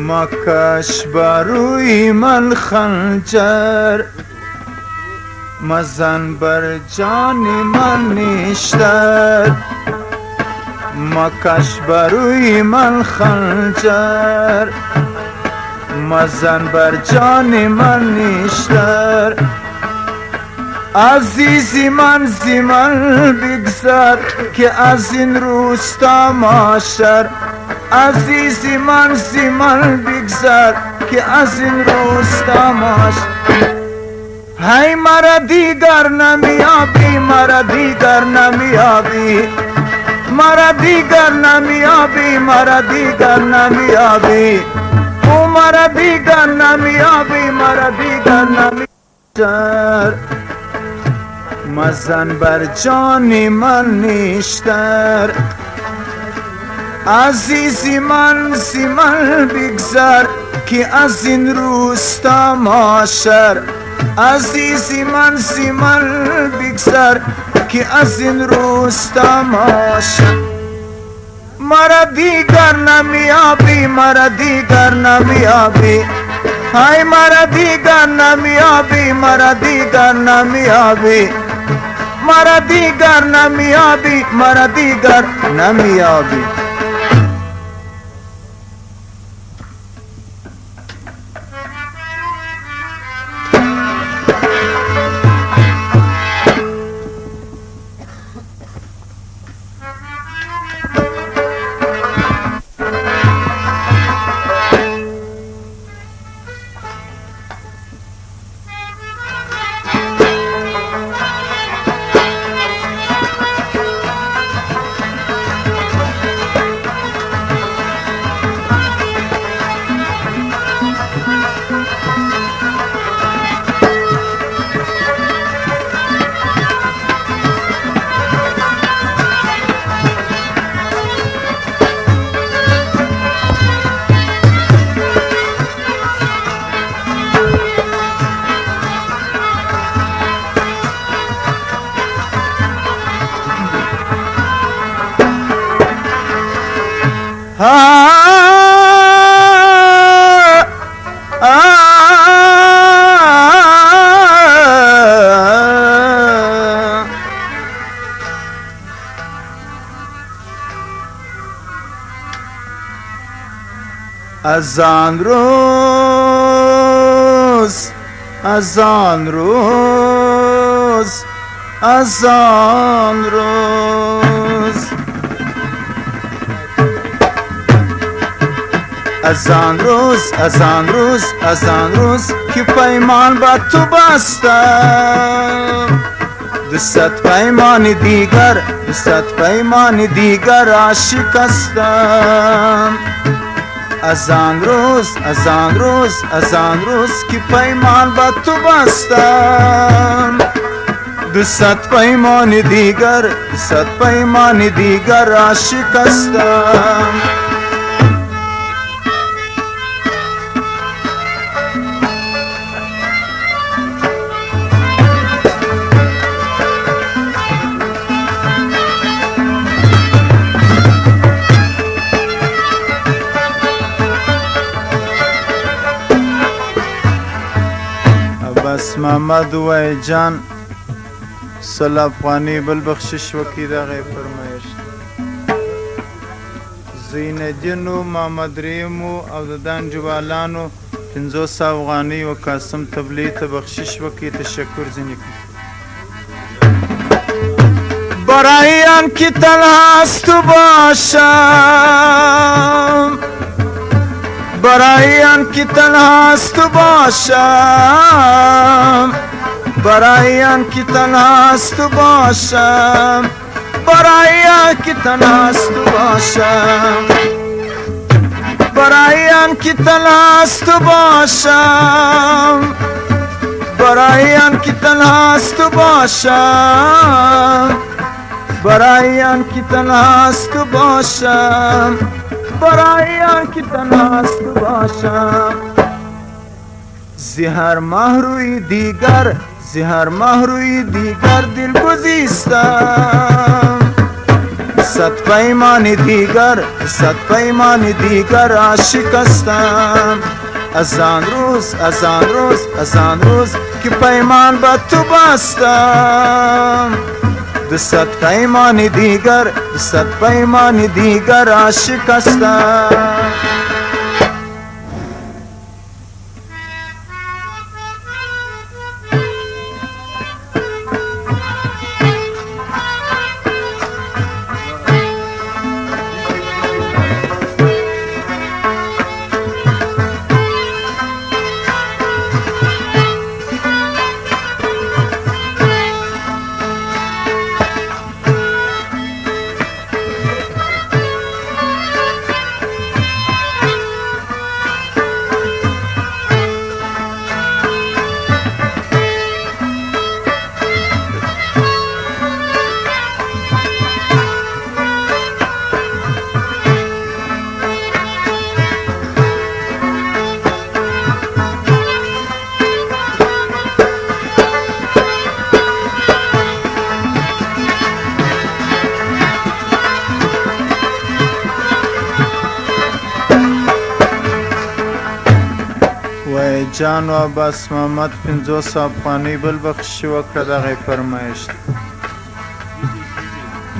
مکش بروی من خنجر، مزن بر جان من نیشتر. مکش بروی من خنجر، مزن بر جان من نیشتر. عزیزی من زیمن بگذر که از این روستا ماشر. عزیزی من زیمن بگذر که از این روستا ماشر. هی مرا دیگر نمیابی، مرا دیگر نمیابی، مرا دیگر نمیابی، مرا دیگر نمیابی، او مرا دیگر نمیابی، مرا دیگر نمیابی. مزن بر جان من نیشتر. عزیزی من زیمن بگذر که از این روستا ماشر. عزیزی من زیمن بگذر که از این روستا ماشر. مرا دیگر نمیابی، مرا دیگر نمیابی، های مرا دیگر نمیابی، مرا دیگر نمیابی، مرا دیگر نمیابی، مرا دیگر نمیابی. از آن روز، از آن روز، از آن روز، از آن روز، از آن روز، از آن روز که پیمان با تو بستم. 200 پیمان دیگر، 200 پیمان دیگر را شکستم. از آن روز، از آن روز، از آن روز که پیمان با تو بستم. 200 پیمان دیگر، 200 پیمان دیگر را شکستم. بس محمد وای جان سل افغانی بل بخشش وکی دغه فرمایش. زین الدین محمد ریمو او د دانجوالانو 500 افغانی و قاسم تبلیغ ته بخشش وکی تشکر زنی. برای آنکه تنهاست تو باشم، برای آنکه تنهاست تو باشم، برای آنکه تنهاست تو باشم، برای آنکه تنهاست تو باشم، برای آنکه تنهاست تو باشم، برای آنکه تنهاست تو باشم، برای آنکه تنهاست تو باشم، برای آنکه تنهاست تو باشم. زهر مهروی دیگر، زهر مهروی دیگر دل گذیستم. صد پیمان دیگر صد پیمان دیگر شکستم از آن روز از آن روز از آن روز که پیمان با تو بستم صد پیمان دیگر صد پیمان دیگر شکستم جان و عباس محمد 50 افغانی بل بخشی وکړه دغه فرمایش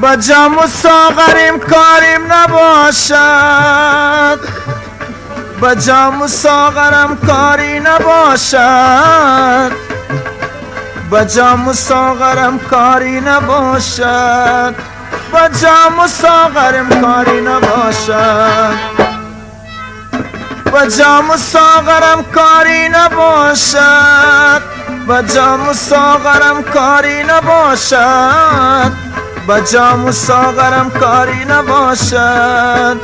بجام و ساغریم کاریم نباشد بجام و ساغرم کاری نباشد بجام و ساغرم کاری نباشد بجام و ساغرم کاری نباشد بجام و ساغرم کاری نباشد بجام و ساغرم کاری نباشد بجام و ساغرم کاری نباشد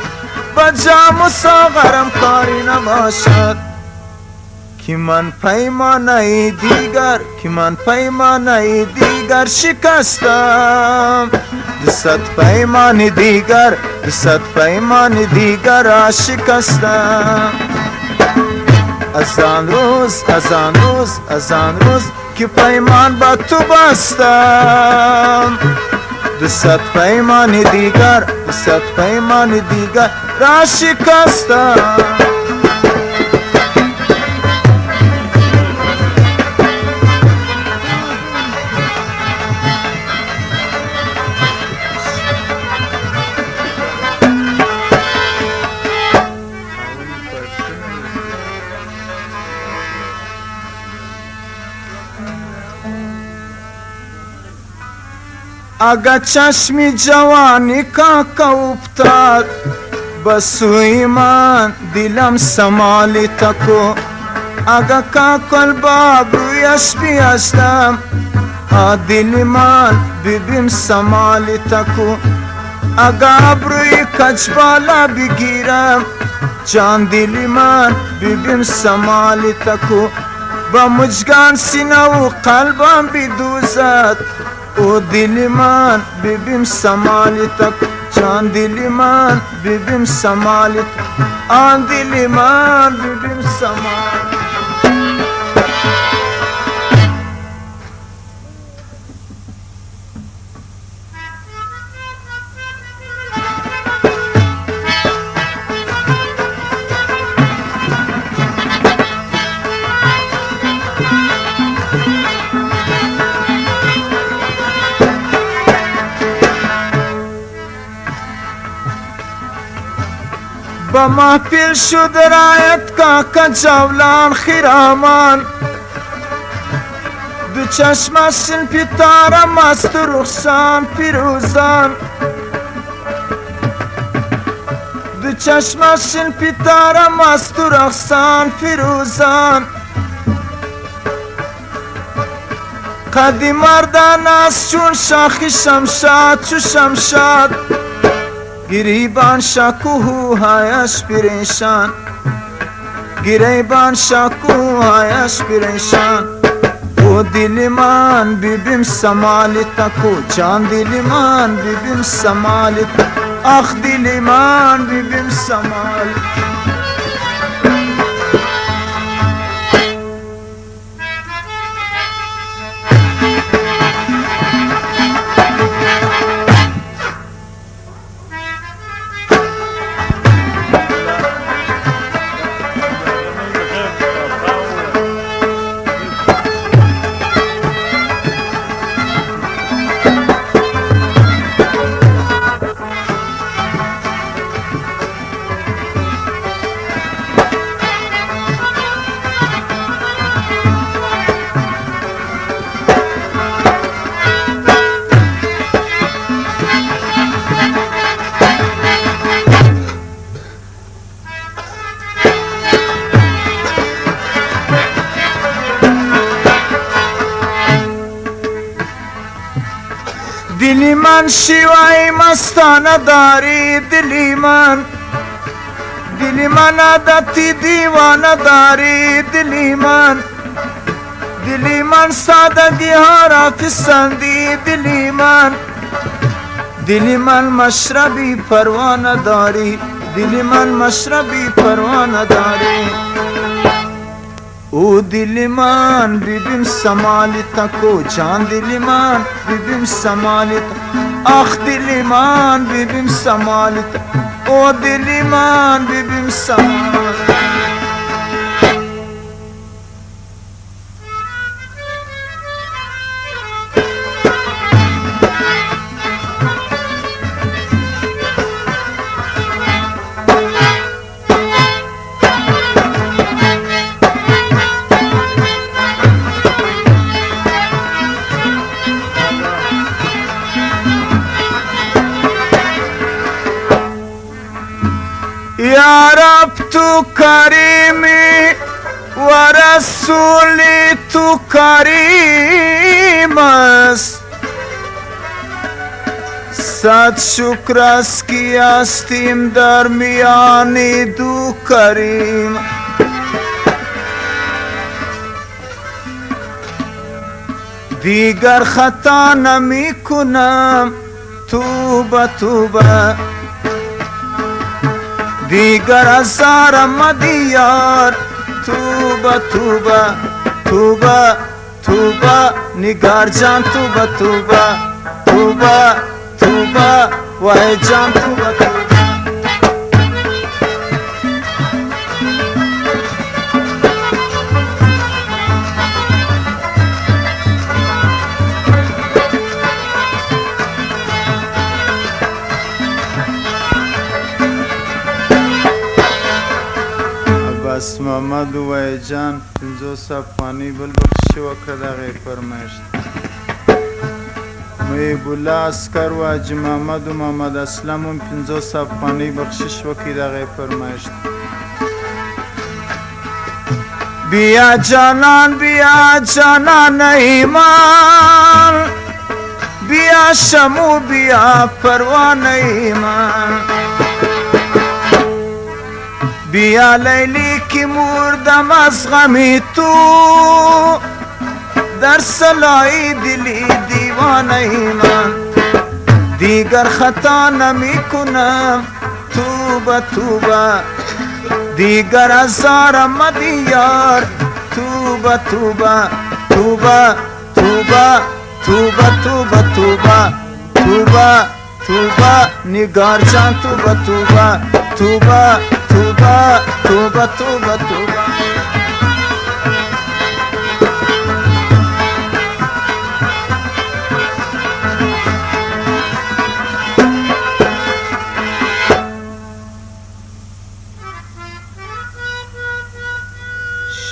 بجام و ساغرم کاری نباشد که من پیمانه دیگر که من پیمانه دیگر شکستم صد پیمان دیگر صد پیمان دیگر شکستم از آن روز از آن روز از آن روز که پیمان با تو بستم صد پیمان دیگر صد پیمان دیگر را شکستم اگه چشمی جوانی کاکا افتاد بسوی من دلم سمالی تکو اگه کاکل باب رویش بیاشتم دل من ببیم سمالی تکو اگه ابروی کج بالا بگیرم جان دل من ببیم سمالی تکو با مجگان سینه و قلبم بدوزد او دل من ببیم سمالی تک جان دل من ببیم سمالی تک آن دل من ببیم سمالی با محفل شد رایت کاکا جولان خرامان دو چشمشن پیتارم مست رخشان پیروزان دو چشمشن پیتارم مست رخشان پیروزان قدی مردان است چون شاخی شمشاد چو شمشاد گریبان شکوهایش پریشان گریبان شکوهایش پریشان او دل من ببیم سمالی تکو جان دل من ببیم سمالی تکو آخ دل من ببیم سمالی دلی من شیوه مستانه داری، دلی من عادتی دیوانه داری، دلی من سادگی ها را پسندی، دلی من مشربی پروانه داری، دلی من مشربی پروانه داری. او دلی من ببین سمالی تکو جان، دلی من ببین سمالی تکو، آخ دلی من ببین سمالی تکو، او دلی من ببین سمالی تکو. یا رب تو کریمی و رسولی تو کریم است، صد شکر است که هستیم در میان دو کریم. دیگر خطا نمی کنم توبه توبه، دیگر ازارم دیار توبه توبه، توبه توبه نگار جان توبه توبه، توبه توبه وای جان توبه توبه. بس محمد وای جان 500 افغانی بل بخشی وکړه دغه فرمایشت. محب الله عسکر و حاجی محمد و محمد اسلم هم 500 افغانی بخشش وکړي دغه فرمایشت. بیا جانان ایمان، بیا شمو بیا پروانه ایمان، بیا لیلی کی مردم از غمی تو، در سلای دلی دیوانه من، دیگر خطا نمی کنم توبه توبه، دیگر ازارم دیار توبه توبه، توبه توبه توبه توبه توبه، توبه توبه نگار جان توبه توبه، توبه توبه توبه توبه توبه.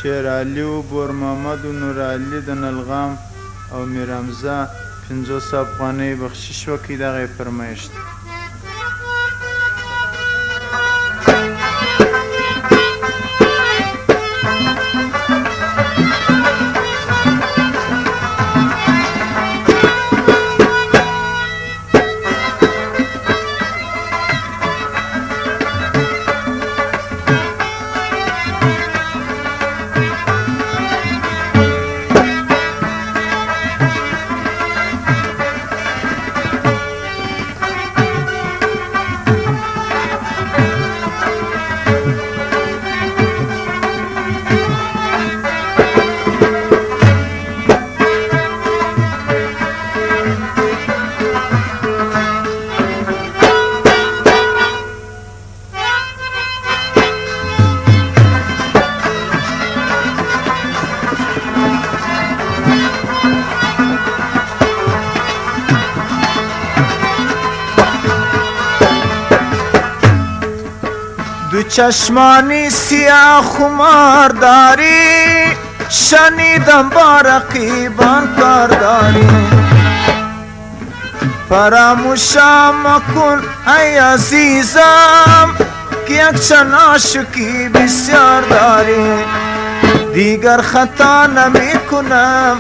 شیر علی و بور محمد و نور علی د نلغام او میرمزه 500 افغانۍ بخشش وکړي دغه فرمایشت. دو چشمانی سیاه خمار داری، شنیدم با رقیبان کار داری، فراموشم مکن ای عزیزم که یک چند عاشقی بسیار داری، دیگر خطا نمی کنم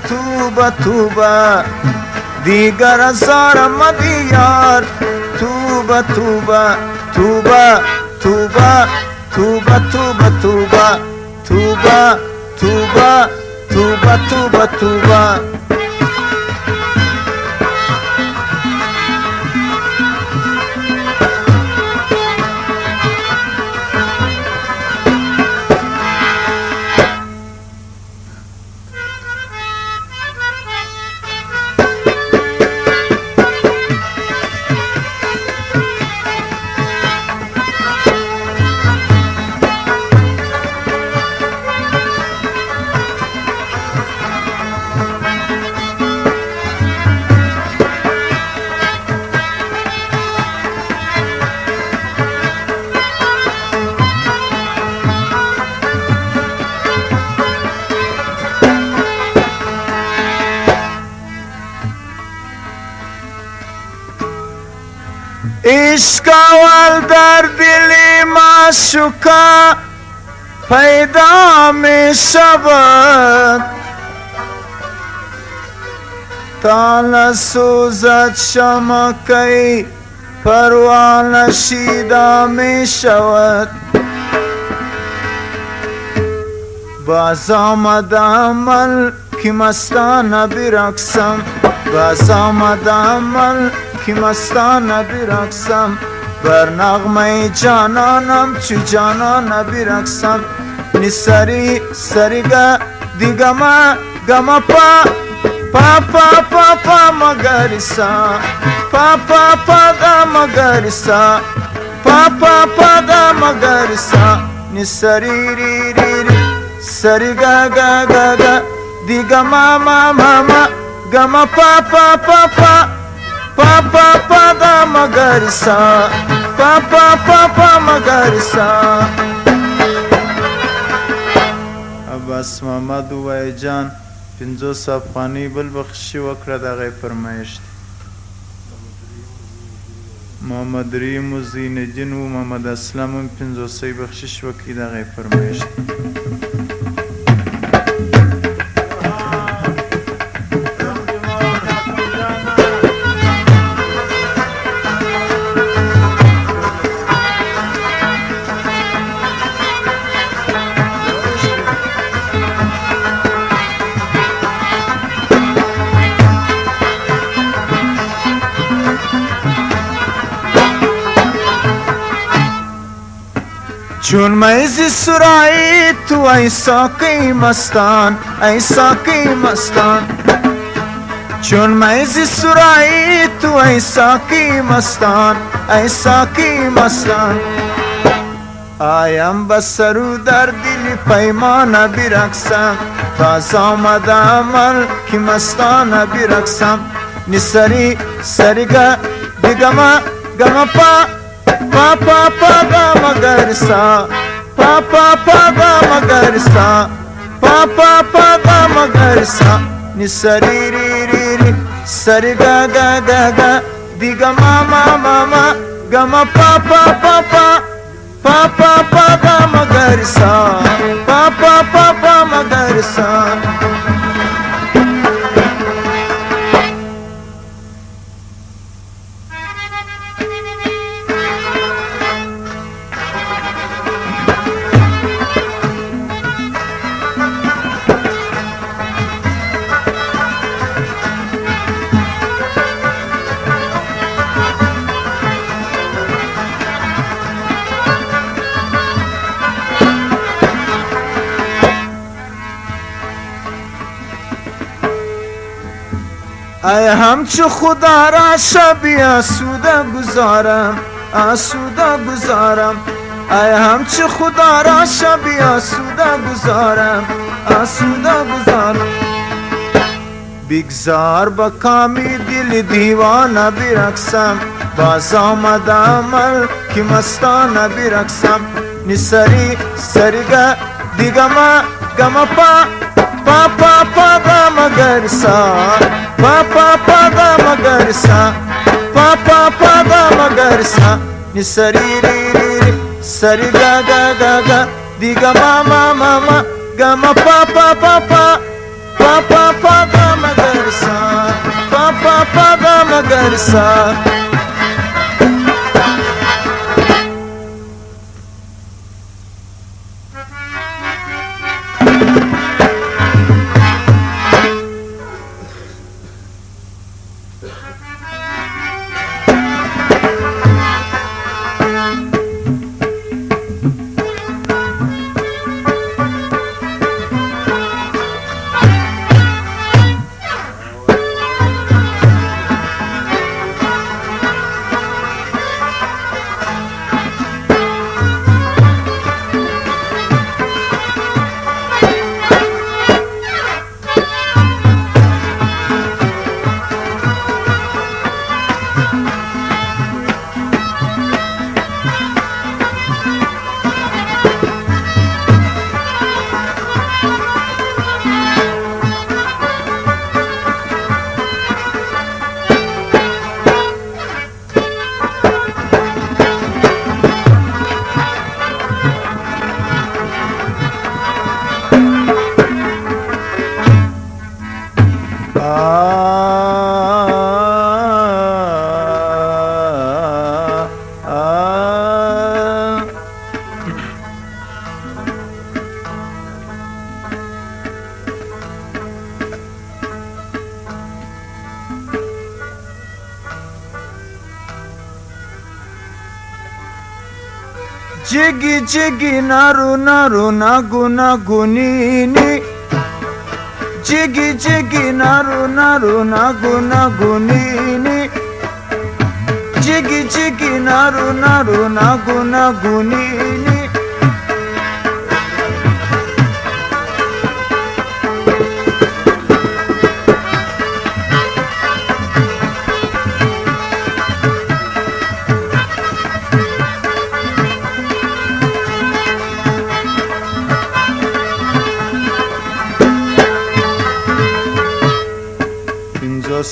توبه توبه، دیگر ازارم دیار توبه توبه توبه توبه توبه توبه توبه توبه توبه توبه توبه توبه عشق اول در دل معشوقه پیدا می شود تا نسوزد شمعی پروانه شیدا می شود باز آمد عمل که مستانه برقصم باز آمد عمل که مستانه برقصم بر نغمه جانانم چو جانانه برقصم نی سری سریگا دیگما گما پا پا پا پا پا مگریسا پا پا پا دا مگریسا پا پا پا دا مگریسا نی سری ری ری ری سریگا گا گا گا دیگما ما ما ما گما پا پا پا پا pa pa pa da magarisa pa pa pa pa magarisa عباس محمد وای جان 50 افغاني بل بخشي وکړه دغه فرمایش محمد ریم زین الدین و محمد اسلام 50 بخشش وکړي دغه فرمایش چون میزی سرایی تو ای ساقی مستان ای ساقی مستان چون میزی سرایی تو ای ساقی مستان ای ساقی مستان آیم بسرو در دل پیمانه برقصم باز آمد عمل که مستانه برقصم نی سری سریگا دیگما گما پا pa pa pa da magarisa pa pa pa da magarisa pa pa pa da magarisa ni sari ri ri ri sari ga ga ga ga diga ma ma ma ma ga ma pa pa pa pa pa pa pa da magarisa pa pa pa pa magarisa ای همچو خدا را شبی آسوده گذارم آسوده گذارم ای همچو خدا را شبی آسوده گذارم آسوده گذارم بگذار با کامی دل دیوانه برقصم باز آمد عمل که مستانه برقصم نی سری سریگا دیگما گما پا pa pa pa da magarisa pa pa pa da magarisa pa pa pa da magarisa ni sari ri ri ri sari ga ga ga ga diga ma ma ma ma ga ma pa pa pa pa pa pa pa da magarisa pa pa pa salsa. Jiggy jiggy naru naru nagu nagu nini. Jiggy jiggy naru naru nagu nagu nini. Jiggy jiggy naru naru nagu nagu nini.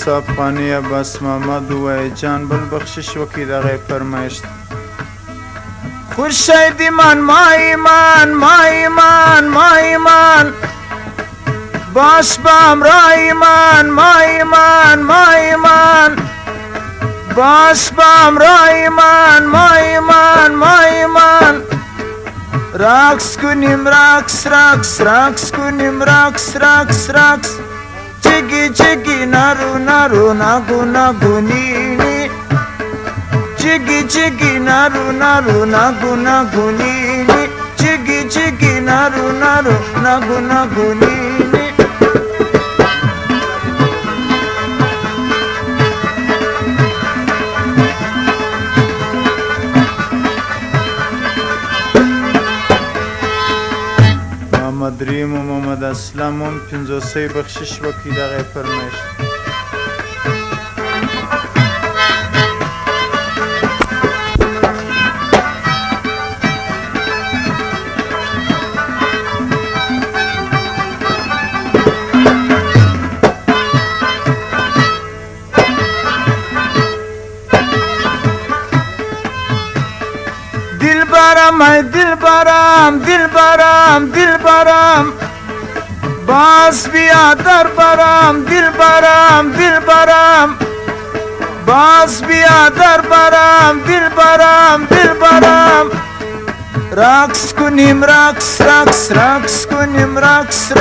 صافانی بس محمد و جان بل بخشش وکی دغه فرمایش خورشید من ما ایمان باش بام را ایمان ما ایمان باش بام را ایمان ما ایمان رقص کنیم رقص کنیم رقص Jiggy jiggy naru naru nagu nagu nini. Jiggy jiggy naru naru nagu nagu nini. Jiggy jiggy naru naru nagu nagu nini. محمد ریم و محمد اسلام هم 53 بخشش وکی دغه فرمایش دلبرم باز بیا در برم دلبرم باز بیا در برم دلبرم رقص کنیم رقص کنیم رقص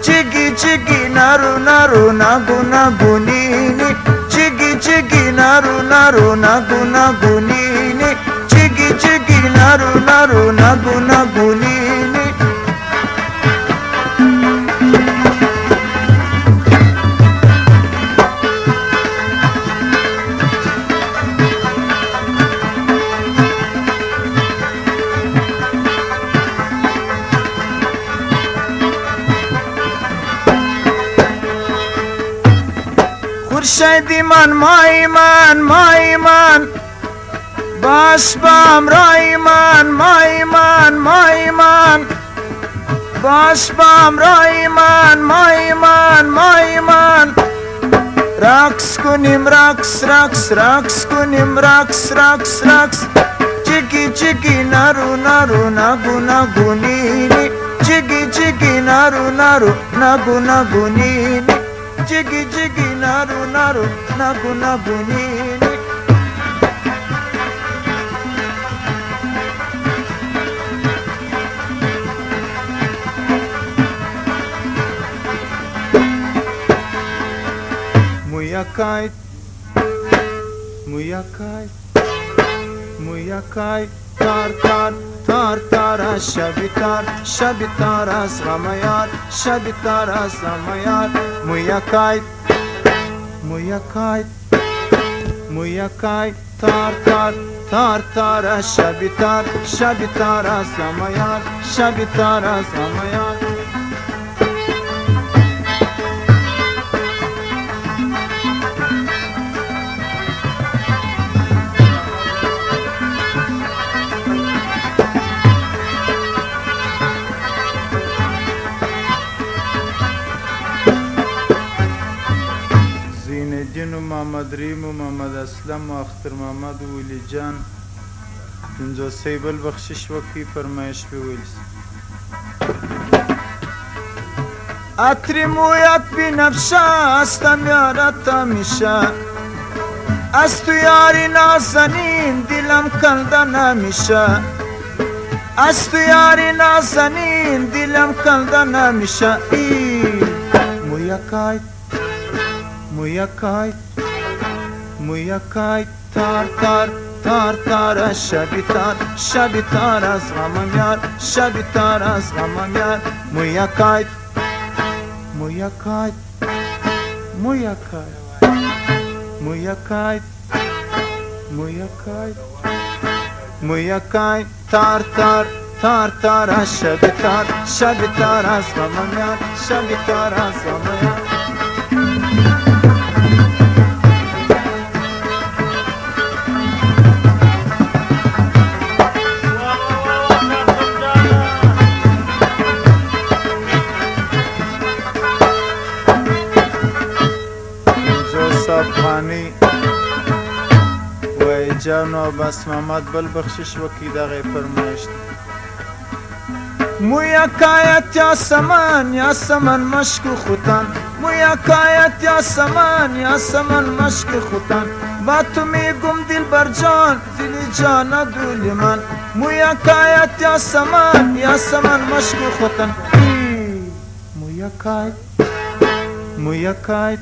جگی جگی نرو نگو نینی جگی نرو نگو نینی جگی نرو نگو نینی خورشیدی من ما ایمان باش بام را ایمان ما ایمان باش بام را ایمان ما ایمان رقص کنیم رقص کنیم رقص جگی نرو نگو نینی جگی نرو نگو نینی jigi jigi naru naru nagu nagu nini. Muyakai, muyakai, muyakai, tar tar tar tar shabitar shabitar asramayar shabitar asramayar muyakai, muyakai, muyakai, tar tar tar tar shabitar shabitar asramayar shabitar asramayar. محمد ریم و محمد اسلم و اختر محمد و ولی جان پنځو سیبل بخشش وکړي فرمایش به ویل عطر مویت بنفشه هستم یارت همیشه از تو یاری نازنین دلم کندن همیشه از تو یاری نازنین دلم کندن همیشه مویکای مویکای مویکای تار تار تار تار شبی تار از غمم یار شبی تار از غمم یار مویکای مویکای مویکای مویکای مویکای مویکای تار تار تار تار شبی تار از غمم یار شبی تار از غمم یار. افغانی و جانو بس محمد بل بخشش وکی دغه فرمایش مویکایت یا سمن مشک خوتن مویکایت یا سمن مشک خوتن با تو میگم دل بر جان دل جان دولی من مویکایت یا سمن مشک خوتن مویکایت مویکایت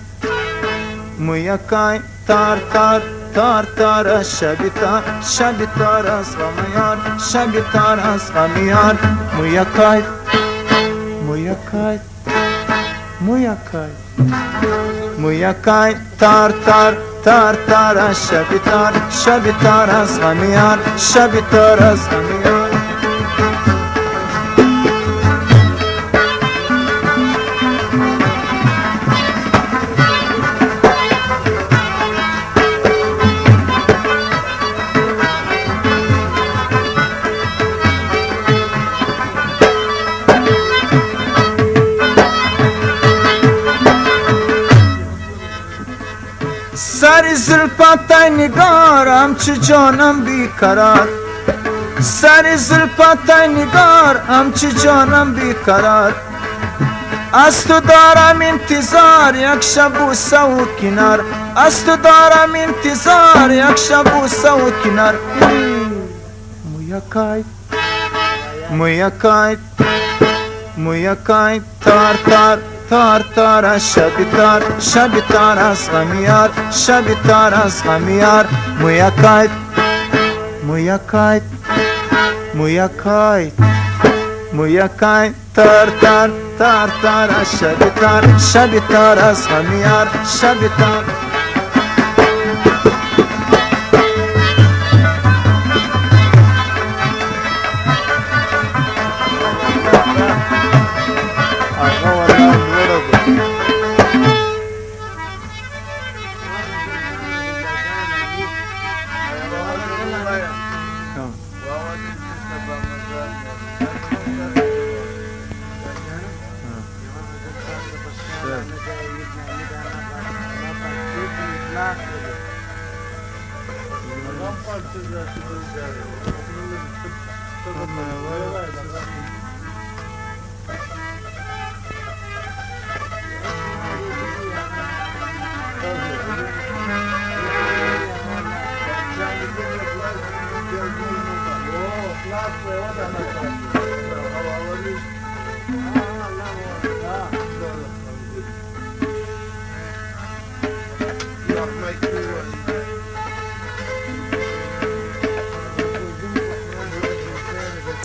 مویکای تار تار تار تار شبی تار از غم یار شبی تار از غم یار مویکای مویکای مویکای مویکای تار تار تار تار شبی تار از غم یار شبی تار از غم یار. سر زلفت نگارم چه جانم بیقرار سر زلفت نگارم چه جانم بیقرار از تو دارم انتظار یک شب بوسه و کنار از تو دارم انتظار یک شب بوسه و کنار مویکای مویکای مویکای تار تار تار تار شبی تار از غم یار شبی تار از غم یار مویکای مویکای مویکای مویکای تار تار تار تار شبی تار از غم یار شبی تار.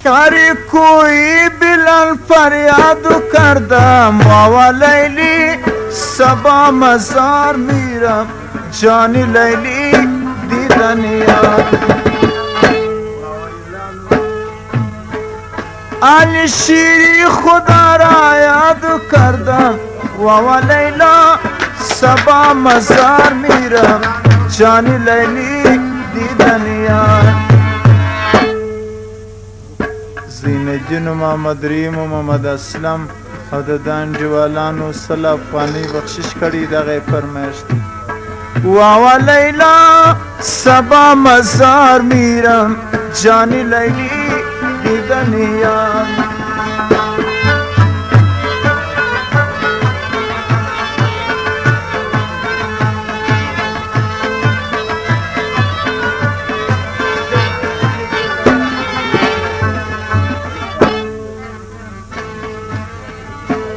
هر کوی بلند فریاد کردم واوا لیلی صبا مزار میرم جانی لیلی دیدن یاد علی شیری خدا را یاد کردم واوا لیلا صبا مزار میرم جانی لیلی دیدن یاد زین جن و محمد ریم و محمد اسلم او د دانجوالانو سل افغانۍ بخشش کړي دغه یې فرمایش دی واوا لیلا صبا مزار میرم جانی لیلی دیدن یاد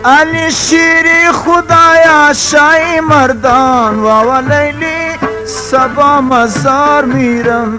علی شیری خدایا شای مردان واوا لیلی صبا مزار میرم